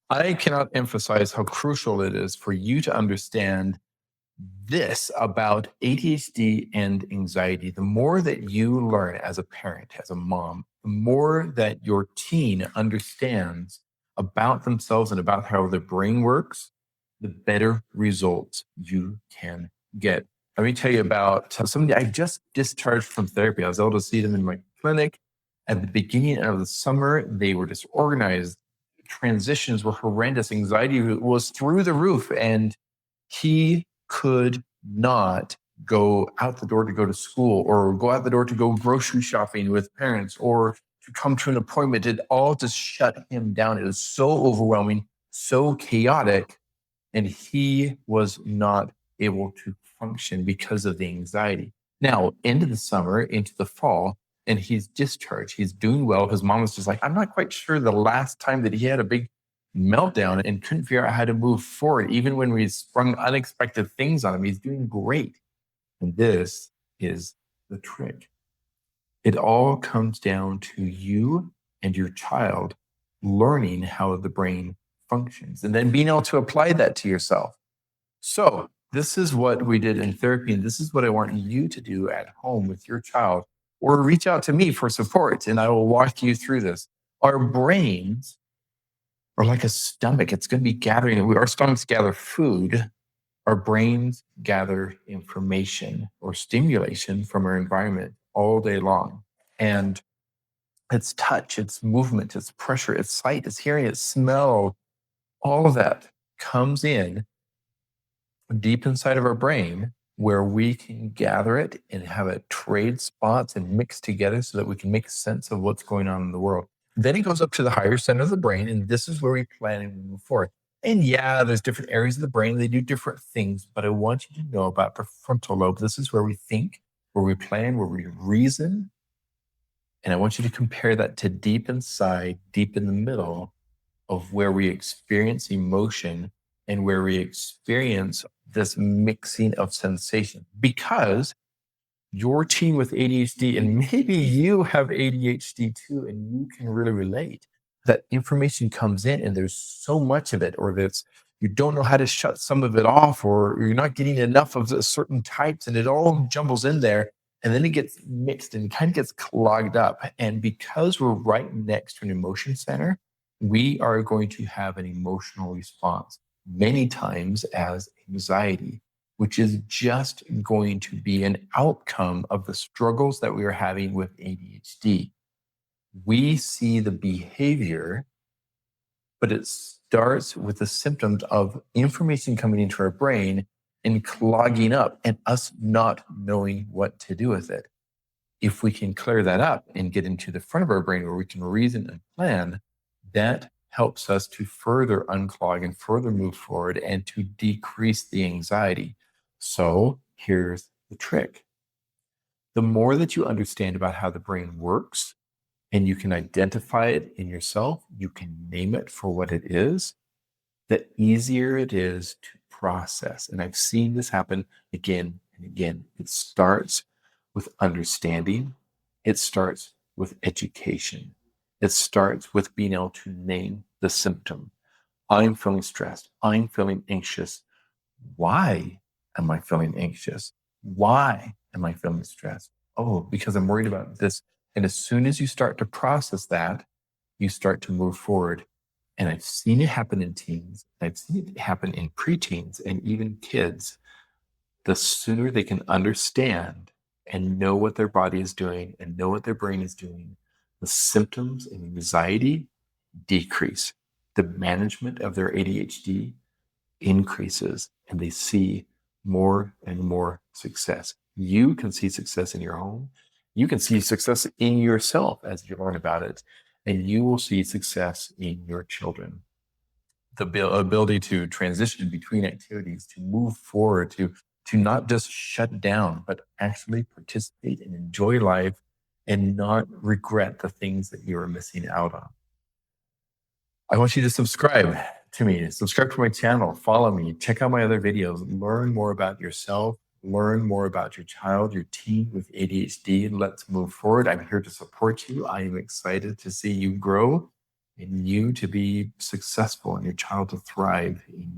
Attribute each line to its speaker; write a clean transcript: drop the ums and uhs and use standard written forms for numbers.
Speaker 1: I cannot emphasize how crucial it is for you to understand this about ADHD and anxiety. The more that you learn as a parent, as a mom, the more that your teen understands about themselves and about how their brain works, the better results you can get. Let me tell you about somebody I just discharged from therapy. I was able to see them in my clinic at the beginning of the summer. They were disorganized, transitions were horrendous, anxiety was through the roof, and he could not go out the door to go to school or go out the door to go grocery shopping with parents or to come to an appointment. It all just shut him down. It was so overwhelming, so chaotic, and he was not able to function because of the anxiety. Now, into the summer, into the fall, and he's discharged. He's doing well. His mom was just like, I'm not quite sure the last time that he had a big meltdown and couldn't figure out how to move forward. Even when we sprung unexpected things on him, he's doing great. And this is the trick. It all comes down to you and your child learning how the brain functions and then being able to apply that to yourself. So, this is what we did in therapy, and this is what I want you to do at home with your child, or reach out to me for support, and I will walk you through this. Our brains are like a stomach, it's going to be gathering, our stomachs gather food, our brains gather information or stimulation from our environment all day long. And it's touch, it's movement, it's pressure, it's sight, it's hearing, it's smell, all of that comes in deep inside of our brain where we can gather it and have it trade spots and mix together so that we can make sense of what's going on in the world. Then it goes up to the higher center of the brain, and this is where we plan and move forward. And yeah, there's different areas of the brain, they do different things, but I want you to know about the frontal lobe. This is where we think, where we plan, where we reason. And I want you to compare that to deep inside, deep in the middle of where we experience emotion and where we experience this mixing of sensation. Because your teen with ADHD, and maybe you have ADHD too, and you can really relate, that information comes in and there's so much of it, or that's you don't know how to shut some of it off, or you're not getting enough of the certain types, and it all jumbles in there. And then it gets mixed and kind of gets clogged up. And because we're right next to an emotion center, we are going to have an emotional response many times as anxiety, which is just going to be an outcome of the struggles that we are having with ADHD. We see the behavior, but it starts with the symptoms of information coming into our brain and clogging up and us not knowing what to do with it. If we can clear that up and get into the front of our brain where we can reason and plan, that helps us to further unclog and further move forward and to decrease the anxiety. So here's the trick. The more that you understand about how the brain works and you can identify it in yourself, you can name it for what it is, the easier it is to process. And I've seen this happen again and again. It starts with understanding, it starts with education, it starts with being able to name the symptom. I'm feeling stressed. I'm feeling anxious. Why am I feeling anxious? Why am I feeling stressed? Oh, because I'm worried about this. And as soon as you start to process that, you start to move forward. And I've seen it happen in teens, I've seen it happen in preteens and even kids. The sooner they can understand and know what their body is doing and know what their brain is doing, the symptoms and anxiety decrease. The management of their ADHD increases and they see more and more success. You can see success in your home. You can see success in yourself as you learn about it, and you will see success in your children. The ability to transition between activities, to move forward, to not just shut down, but actually participate and enjoy life and not regret the things that you are missing out on. I want you to subscribe to me, subscribe to my channel, follow me, check out my other videos, learn more about yourself, learn more about your child, your teen with ADHD. Let's move forward. I'm here to support you. I am excited to see you grow. in you to be successful and your child to thrive, in